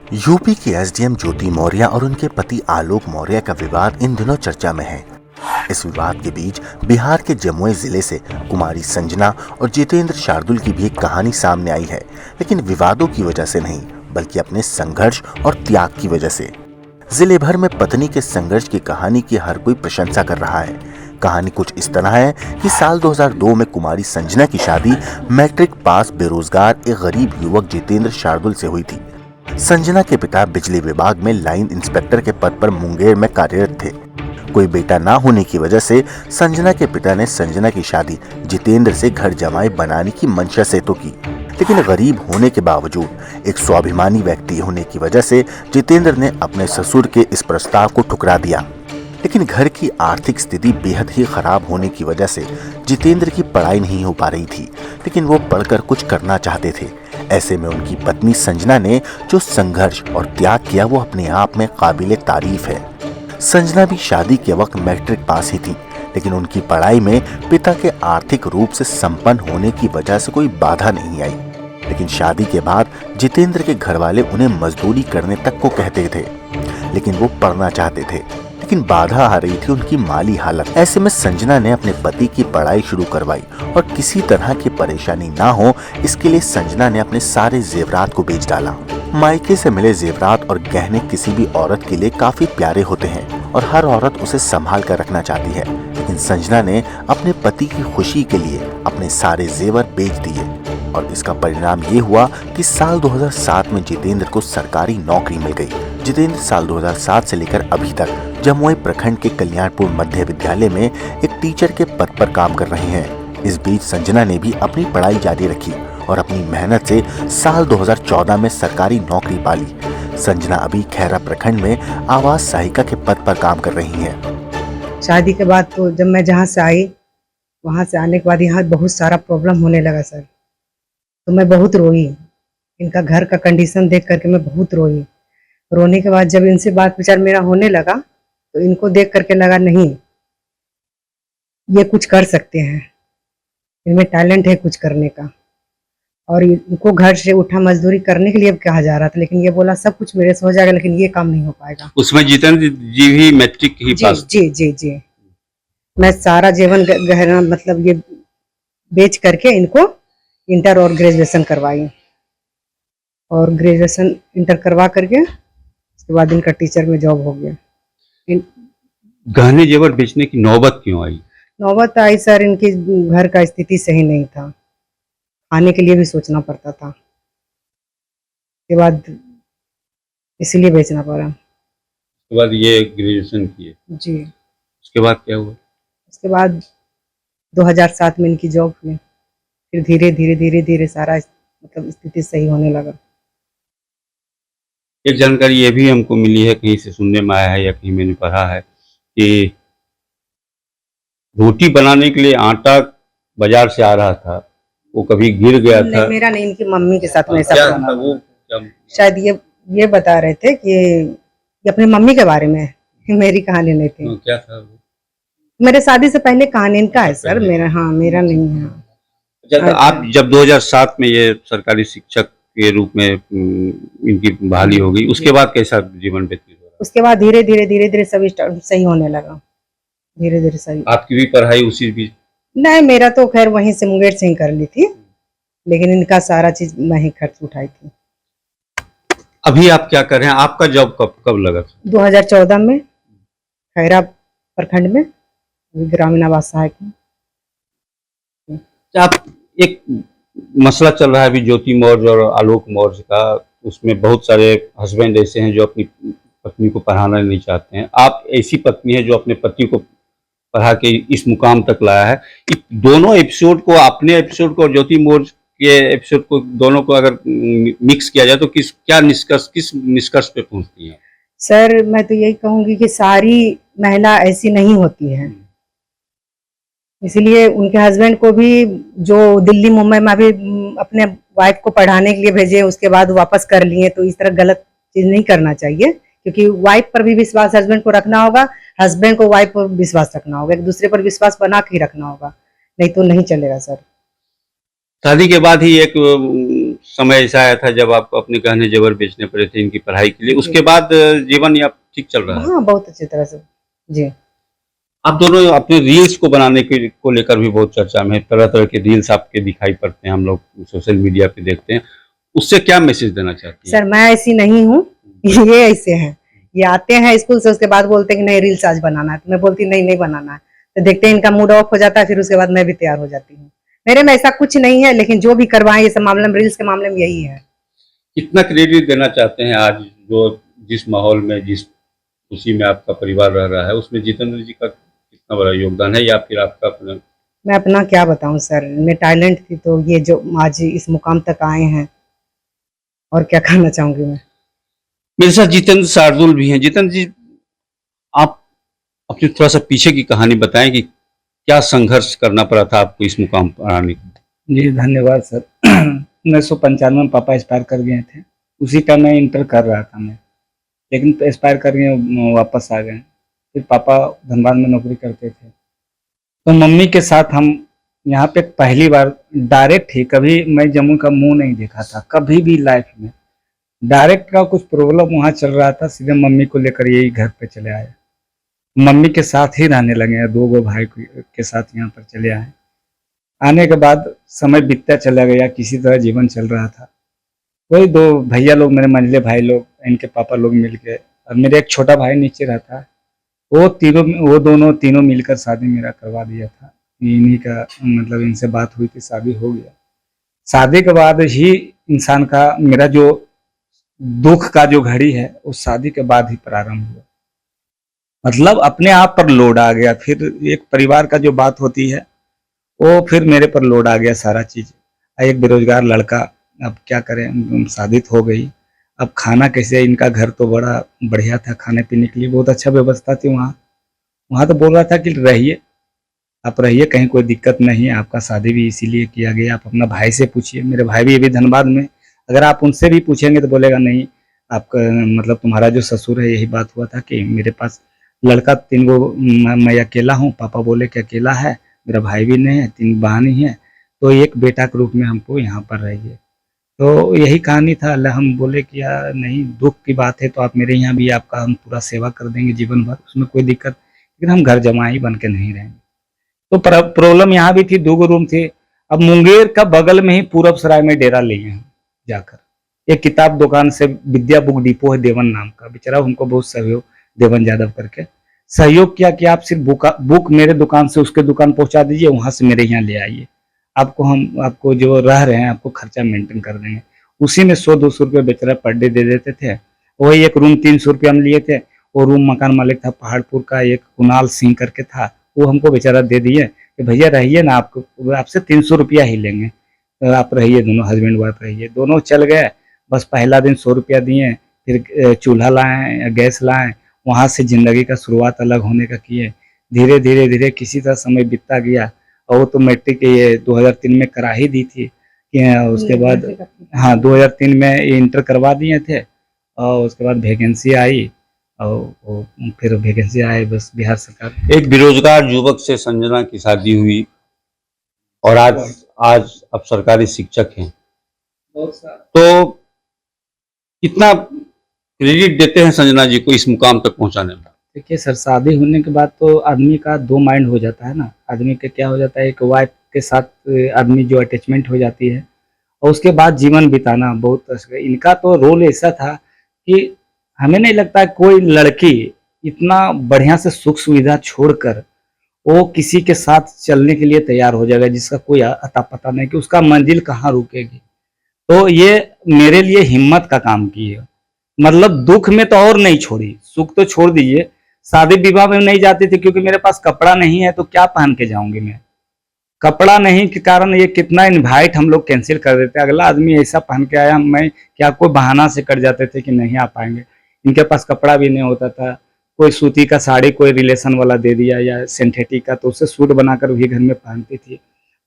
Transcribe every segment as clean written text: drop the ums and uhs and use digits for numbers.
UP की SDM ज्योति मौर्य और उनके पति आलोक मौर्य का विवाद इन दिनों चर्चा में है। इस विवाद के बीच बिहार के जमुई जिले से कुमारी संजना और जितेंद्र शार्दुल की भी एक कहानी सामने आई है, लेकिन विवादों की वजह से नहीं बल्कि अपने संघर्ष और त्याग की वजह से। जिले भर में पत्नी के संघर्ष की कहानी की हर कोई प्रशंसा कर रहा है। कहानी कुछ इस तरह है कि साल 2002 में कुमारी संजना की शादी मैट्रिक पास बेरोजगार एक गरीब युवक जितेंद्र शार्दुल से हुई थी। संजना के पिता बिजली विभाग में लाइन इंस्पेक्टर के पद पर मुंगेर में कार्यरत थे। कोई बेटा ना होने की वजह से संजना के पिता ने संजना की शादी जितेंद्र से घर जमाई बनाने की मंशा से तो की, लेकिन गरीब होने के बावजूद एक स्वाभिमानी व्यक्ति होने की वजह से जितेंद्र ने अपने ससुर के इस प्रस्ताव को ठुकरा दिया। लेकिन घर की आर्थिक स्थिति बेहद ही खराब होने की वजह से जितेंद्र की पढ़ाई नहीं हो पा रही थी, लेकिन वो पढ़कर कुछ करना चाहते थे। ऐसे में उनकी पत्नी संजना ने जो संघर्ष और त्याग किया वो अपने आप में काबिले तारीफ है। संजना भी शादी के वक्त मैट्रिक पास ही थी, लेकिन उनकी पढ़ाई में पिता के आर्थिक रूप से संपन्न होने की वजह से कोई बाधा नहीं आई। लेकिन शादी के बाद जितेंद्र के घर वाले उन्हें मजदूरी करने तक को कहते थे, लेकिन वो पढ़ना चाहते थे, लेकिन बाधा आ रही थी उनकी माली हालत। ऐसे में संजना ने अपने पति की पढ़ाई शुरू करवाई और किसी तरह की परेशानी ना हो इसके लिए संजना ने अपने सारे जेवरात को बेच डाला। मायके से मिले जेवरात और गहने किसी भी औरत के लिए काफी प्यारे होते हैं और हर औरत उसे संभाल कर रखना चाहती है, लेकिन संजना ने अपने पति की खुशी के लिए अपने सारे जेवर बेच दिए और इसका परिणाम ये हुआ कि साल 2007 में जितेंद्र को सरकारी नौकरी मिल गई। जितेंद्र साल 2007 से लेकर अभी तक जमुई प्रखंड के कल्याणपुर मध्य विद्यालय में एक टीचर के पद पर काम कर रहे हैं। इस बीच संजना ने भी अपनी पढ़ाई जारी रखी और अपनी मेहनत से साल 2014 में सरकारी नौकरी पा ली। संजना अभी खैरा प्रखंड में आवास सहायिका के पद पर काम कर रही हैं। शादी के बाद तो जब मैं जहाँ से आई, वहाँ से आने के बाद यहाँ बहुत सारा प्रॉब्लम होने लगा सर, तो मैं बहुत रोई। इनका घर का कंडीशन देख करके मैं बहुत रोई। रोने के बाद जब इनसे बात विचार मेरा होने लगा तो इनको देख करके लगा नहीं, ये कुछ कर सकते हैं, इनमें टैलेंट है कुछ करने का। और इनको घर से उठा मजदूरी करने के लिए कहा जा रहा था, लेकिन ये बोला सब कुछ मेरे से हो जाएगा, लेकिन ये काम नहीं हो पाएगा। उसमें जितेंद्र जी भी मैट्रिक ही पास? जी जी जी। मैं सारा जीवन गहना मतलब ये बेच करके इनको इंटर और ग्रेजुएशन करवाई और ग्रेजुएशन इंटर करवा करके उसके बाद इनका टीचर में जॉब हो गया। गहने जेवर बेचने की नौबत क्यों आई? नौबत आई सर, इनकी घर का स्थिति सही नहीं था, खाने के लिए भी सोचना पड़ता था, उसके बाद इसीलिए बेचना पड़ा। उसके बाद ये ग्रेजुएशन किए जी। उसके बाद क्या हुआ? उसके बाद 2007 में इनकी जॉब हुई, फिर धीरे धीरे धीरे धीरे सारा मतलब स्थिति सही होने लगा। एक जानकारी ये भी हमको मिली है, कहीं से सुनने में आया है या कहीं मैंने पढ़ा है कि रोटी बनाने के लिए आटा बाजार से आ रहा था, वो कभी गिर गया था। नहीं, मेरा नहीं, इनकी मम्मी के साथ में ऐसा क्या था वो? शायद ये बता रहे थे कि ये अपनी मम्मी के बारे में मेरी कहानी नहीं थी। क्या था वो? मेरे शादी से पहले कहानी इनका है सर, मेरा हाँ, मेरा नहीं है। अच्छा, आप जब 2007 में ये सरकारी शिक्षक के रूप में इनकी बहाली हो गई, उसके बाद कैसा जीवन व्यतीत हो रहा? उसके बाद धीरे धीरे धीरे धीरे सब सही होने लगा, धीरे धीरे सही। आपकी भी पढ़ाई उसी बीच? नहीं, मेरा तो खैर वहीं से मुंगेर से ही कर ली थी, लेकिन इनका सारा चीज मैं ही खर्च उठाई थी। अभी आप क्या कर रहे हैं? आपका जॉब कब लगा था? 2014 में खैरा प्रखंड में ग्रामीण आवास सहायक में। आप एक मसला चल रहा है अभी ज्योति मौर्य और आलोक मौर्य का, उसमें बहुत सारे हस्बैंड ऐसे हैं जो अपनी पत्नी को पढ़ाना नहीं चाहते हैं। आप ऐसी पत्नी है जो अपने पति को पढ़ा के इस मुकाम तक लाया है। दोनों एपिसोड को, अपने एपिसोड को और ज्योति मौर्य के एपिसोड को, दोनों को अगर मिक्स किया जाए तो किस निष्कर्ष पे पहुंचती है? सर मैं तो यही कहूंगी कि सारी महिला ऐसी नहीं होती है, इसलिए उनके हस्बैंड को भी जो दिल्ली मुंबई में अभी अपने वाइफ को पढ़ाने के लिए भेजे, उसके बाद वापस कर लिए, तो इस तरह गलत चीज नहीं करना चाहिए, क्योंकि वाइफ पर भी विश्वास हस्बैंड को रखना होगा, हस्बैंड को वाइफ पर विश्वास रखना होगा, एक दूसरे पर विश्वास बना के ही रखना होगा, नहीं तो नहीं चलेगा सर। शादी के बाद ही एक समय ऐसा आया था जब आपको अपने गहने जेवर बेचने पड़े थे इनकी पढ़ाई के लिए। उसके बाद जीवन या ठीक चल रहा है? हाँ, बहुत अच्छी तरह से जी। आप दोनों अपने रील्स को बनाने के को लेकर भी बहुत चर्चा में, तरह तरह के रील्स आपके दिखाई पड़ते हैं, हम लोग सोशल मीडिया पे देखते हैं। उससे क्या मैसेज देना चाहती हैं? सर मैं ऐसी नहीं हूँ, ये ऐसे हैं। ये आते हैं स्कूल से, उसके बाद बोलते हैं कि नहीं रील्स आज बनाना है, तो मैं बोलती नहीं नहीं बनाना है, तो देखते हैं इनका मूड ऑफ हो जाता है, फिर उसके बाद मैं भी तैयार हो जाती हूँ। मेरे में ऐसा कुछ नहीं है, लेकिन जो भी करवाएं ये सब मामले में, रील्स के मामले में यही है। कितना क्रेडिट देना चाहते हैं आज जो जिस माहौल में, जिस खुशी में आपका परिवार रह रहा है, उसमें जितेंद्र जी का कितना बड़ा योगदान है, या फिर आपका अपना? मैं अपना क्या बताऊं सर, मैं टैलेंट थी तो ये जो आज इस मुकाम तक आए हैं, और क्या कहना चाहूंगी मैं। मेरे साथ जितेंद्र शार्दुल भी हैं। जितेंद्र जी, आप अपनी थोड़ा सा पीछे की कहानी बताएं कि क्या संघर्ष करना पड़ा था आपको इस मुकाम पर आने के? जी धन्यवाद सर। 1995 में पापा एक्सपायर कर गए थे। उसी टाइम मैं इंटर कर रहा था मैं, लेकिन एक्सपायर कर गए, वापस आ गए। फिर पापा धनबाद में नौकरी करते थे, तो मम्मी के साथ हम यहाँ पे पहली बार डायरेक्ट ही, कभी मैं जम्मू का मुंह नहीं देखा था कभी भी लाइफ में। डायरेक्ट का कुछ प्रॉब्लम वहाँ चल रहा था, सीधे मम्मी को लेकर यही घर पे चले आए। मम्मी के साथ ही रहने लगे हैं, 2 भाई के साथ यहाँ पर चले आए। आने के बाद समय बीतता चला गया, किसी तरह जीवन चल रहा था। वही 2 भैया लोग, मेरे मंझले भाई लोग, इनके पापा लोग मिलके, और मेरे एक छोटा भाई नीचे रहता है, वो दोनों तीनों मिलकर शादी मेरा करवा दिया था। इन्हीं का मतलब इनसे बात हुई थी, शादी हो गया। शादी के बाद ही इंसान का, मेरा जो दुख का जो घड़ी है, उस शादी के बाद ही प्रारंभ हुआ। मतलब अपने आप पर लोड आ गया। फिर एक परिवार का जो बात होती है, वो फिर मेरे पर लोड आ गया सारा चीज। एक बेरोजगार लड़का, अब क्या करें, शादी हो गई, अब खाना कैसे। इनका घर तो बड़ा बढ़िया था, खाने पीने के लिए बहुत अच्छा व्यवस्था थी वहाँ तो बोल रहा था कि रहिए, आप रहिए, कहीं कोई दिक्कत नहीं है। आपका शादी भी इसीलिए किया गया, आप अपना भाई से पूछिए। मेरे भाई भी अभी धनबाद में, अगर आप उनसे भी पूछेंगे तो बोलेगा नहीं, आपका मतलब तुम्हारा जो ससुर है, यही बात हुआ था कि मेरे पास लड़का 3 गो, मैं अकेला हूँ। पापा बोले कि अकेला है, मेरा भाई भी नहीं है, 3 बहन ही है, तो एक बेटा के रूप में हमको यहाँ पर रहिए। तो यही कहानी था। हम बोले कि यार नहीं, दुख की बात है तो आप मेरे यहाँ भी, आपका हम पूरा सेवा कर देंगे जीवन भर, उसमें कोई दिक्कत, लेकिन हम घर जमाई बन के नहीं रहेंगे। तो प्रॉब्लम यहाँ भी थी, 2 रूम थे। अब मुंगेर का बगल में ही पूरब सराय में डेरा लिए हैं जाकर। एक किताब दुकान से, विद्या बुक डिपो है देवन नाम का, बेचारा हमको बहुत सहयोग, देवन यादव करके सहयोग किया कि आप सिर्फ बुक मेरे दुकान से उसके दुकान पहुंचा दीजिए, वहां से मेरे यहाँ ले आइए, आपको जो रह रहे हैं आपको खर्चा मेंटेन कर देंगे। उसी में 100-200 रुपये बेचारा पर डे दे देते थे। वही एक रूम 300 रुपये हम लिए थे। वो रूम मकान मालिक था पहाड़पुर का, एक कुणाल सिंह करके था, वो हमको बेचारा दे दिए कि भैया रहिए ना, आपसे 300 रुपया ही लेंगे, तो आप रहिए, दोनों हस्बैंड वाइफ रहिए। दोनों चल गए। बस पहला दिन 100 रुपया दिए, फिर चूल्हा लाए, गैस लाए, वहाँ से जिंदगी का शुरुआत अलग होने का किए। धीरे धीरे धीरे किसी तरह समय बीतता गया, और वो तो मैट्रिक ये 2003 में करा ही दी थी कि उसके बाद, हाँ 2003 में इंटर करवा दिए थे, और उसके बाद वैकेंसी आई, और फिर वैकेंसी आए, बस बिहार सरकार। एक बेरोजगार युवक से संजना की शादी हुई, और आज आप सरकारी शिक्षक हैं, तो कितना क्रेडिट देते हैं संजना जी को इस मुकाम तक पहुंचाने में? देखिए सर, शादी होने के बाद तो आदमी का 2 माइंड हो जाता है ना। आदमी का क्या हो जाता है, एक वाइफ के साथ आदमी जो अटैचमेंट हो जाती है, और उसके बाद जीवन बिताना बहुत। इनका तो रोल ऐसा था कि हमें नहीं लगता कोई लड़की इतना बढ़िया से सुख सुविधा छोड़कर वो किसी के साथ चलने के लिए तैयार हो जाएगा जिसका कोई अता पता नहीं कि उसका मंजिल कहाँ रुकेगी। तो ये मेरे लिए हिम्मत का काम की है। मतलब दुख में तो और नहीं छोड़ी, सुख तो छोड़ दीजिए, शादी विवाह में नहीं जाती थी क्योंकि मेरे पास कपड़ा नहीं है, तो क्या पहन के जाऊंगी मैं। कपड़ा नहीं के कारण ये कितना इनवाइट हम लोग कैंसिल कर देते। अगला आदमी ऐसा पहन के आया, मैं क्या कोई बहाना से कर जाते थे कि नहीं आ पाएंगे। इनके पास कपड़ा भी नहीं होता था, कोई सूती का साड़ी कोई रिलेशन वाला दे दिया या सिंथेटिक का, तो उससे सूट बनाकर भी घर में पहनती थी।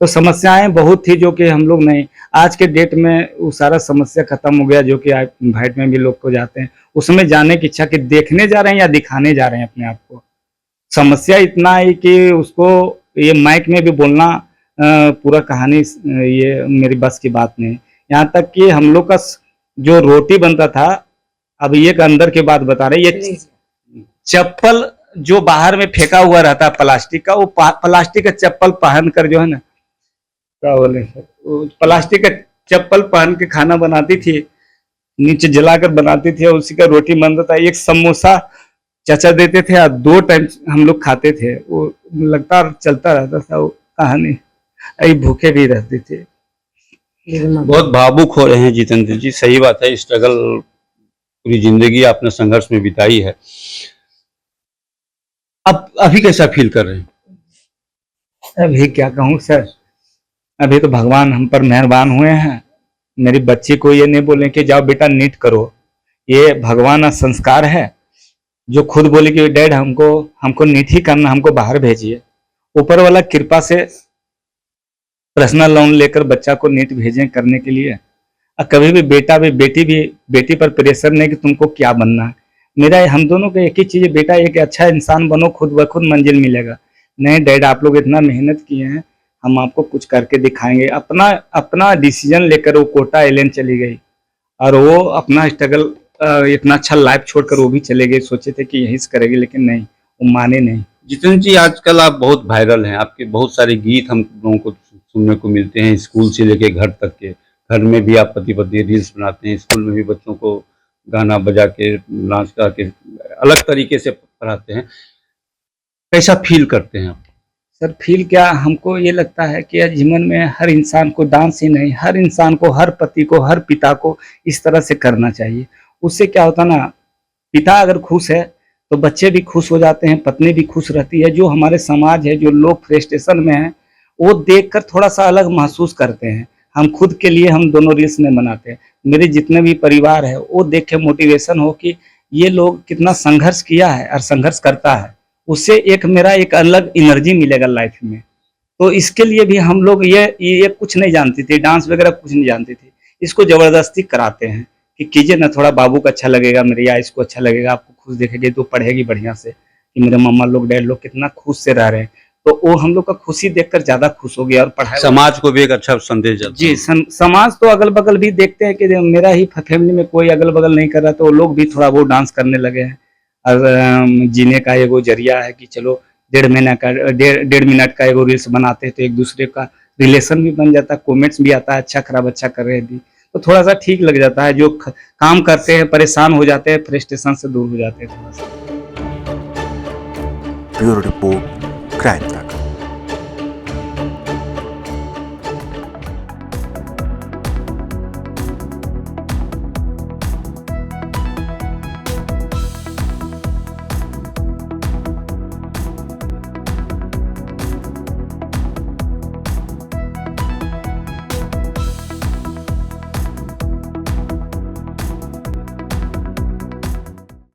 तो समस्याएं बहुत थी जो कि हम लोग नहीं, आज के डेट में वो सारा समस्या खत्म हो गया, जो कि आप इन्वाइट में भी लोग को जाते हैं, उसमें जाने की इच्छा कि देखने जा रहे हैं या दिखाने जा रहे हैं अपने आप को। समस्या इतना है कि उसको ये माइक में भी बोलना पूरा कहानी ये मेरी बस की बात नहीं। यहाँ तक कि हम लोग का जो रोटी बनता था, अब ये अंदर की बात बता रहे, ये चप्पल जो बाहर में फेंका हुआ रहता है प्लास्टिक का, वो प्लास्टिक का चप्पल पहन कर जो है ना, क्या बोले सर, प्लास्टिक का चप्पल पहन के खाना बनाती थी, नीचे जलाकर बनाती थी और उसी का रोटी बनता था। एक समोसा चाचा देते थे और 2 टाइम हम लोग खाते थे। वो लगता चलता रहता था वो कहानी, अभी भूखे भी रहते थे। बहुत भावुक हो रहे हैं जितेंद्र जी, सही बात है। स्ट्रगल पूरी जिंदगी आपने संघर्ष में बिताई है। अब अभी कैसा फील कर रहे हैं? अभी क्या कहूँ सर, अभी तो भगवान हम पर मेहरबान हुए हैं। मेरी बच्ची को ये नहीं बोले कि जाओ बेटा नीट करो, ये भगवान का संस्कार है। जो खुद बोले कि डैड हमको नीट ही करना, हमको बाहर भेजिए। ऊपर वाला कृपा से पर्सनल लोन लेकर बच्चा को नीट भेजें करने के लिए। और कभी भी बेटी पर प्रेशर नहीं कि तुमको क्या बनना है। मेरा हम दोनों को एक ही चीज है, बेटा एक अच्छा इंसान बनो, खुद ब खुद मंजिल मिलेगा। नहीं डैड, आप लोग इतना मेहनत किए हैं, हम आपको कुछ करके दिखाएंगे। अपना डिसीजन लेकर वो कोटा आइलैंड चली गई और वो अपना स्ट्रगल, इतना अच्छा लाइफ छोड़कर वो भी चले गए। सोचे थे कि यही से करेंगे, लेकिन नहीं, वो माने नहीं। जितेंद्र जी, आजकल आप बहुत वायरल हैं, आपके बहुत सारे गीत हम लोगों को सुनने को मिलते हैं, स्कूल से लेके घर तक के। घर में भी आप पति पत्नी रील्स बनाते हैं, स्कूल में भी बच्चों को गाना बजा के, नाच गा के अलग तरीके से पढ़ाते हैं। कैसा फील करते हैं आप? सर फील क्या, हमको ये लगता है कि जीवन में हर इंसान को, डांस ही नहीं, हर इंसान को, हर पति को, हर पिता को इस तरह से करना चाहिए। उससे क्या होता ना, पिता अगर खुश है तो बच्चे भी खुश हो जाते हैं, पत्नी भी खुश रहती है। जो हमारे समाज है, जो लोग फ्रस्ट्रेशन में हैं, वो देखकर थोड़ा सा अलग महसूस करते हैं। हम खुद के लिए हम दोनों रील्स में बनाते हैं। मेरे जितने भी परिवार है वो देख के मोटिवेशन हो कि ये लोग कितना संघर्ष किया है और संघर्ष करता है, उससे मेरा एक अलग एनर्जी मिलेगा लाइफ में। तो इसके लिए भी हम लोग ये कुछ नहीं जानती थी, डांस वगैरह कुछ नहीं जानती थी, इसको जबरदस्ती कराते हैं कि कीजिए ना, थोड़ा बाबू को अच्छा लगेगा, मेरे या इसको अच्छा लगेगा, आपको खुश देखेगी तो पढ़ेगी बढ़िया से, कि मेरे मम्मा लोग डैड लोग कितना खुश से रह रहे हैं। तो वो हम लोग का खुशी देखकर ज्यादा खुश हो गया और पढ़ाई, समाज को भी एक अच्छा संदेश जाता है। जी समाज तो अगल बगल भी देखते हैं कि मेरा ही फैमिली में कोई अगल बगल नहीं कर रहा, तो वो लोग भी थोड़ा वो डांस करने लगे हैं। और जीने का एगो जरिया है कि चलो 1.5 मिनट का एगो रील्स बनाते हैं तो एक दूसरे का रिलेशन भी बन जाता है, कमेंट्स भी आता है, अच्छा खराब अच्छा कर रहे हैं भी, तो थोड़ा सा ठीक लग जाता है। जो काम करते हैं परेशान हो जाते हैं, फ्रस्ट्रेशन से दूर हो जाते हैं थोड़ा सा। ब्यूरो रिपोर्ट, क्राइम तक।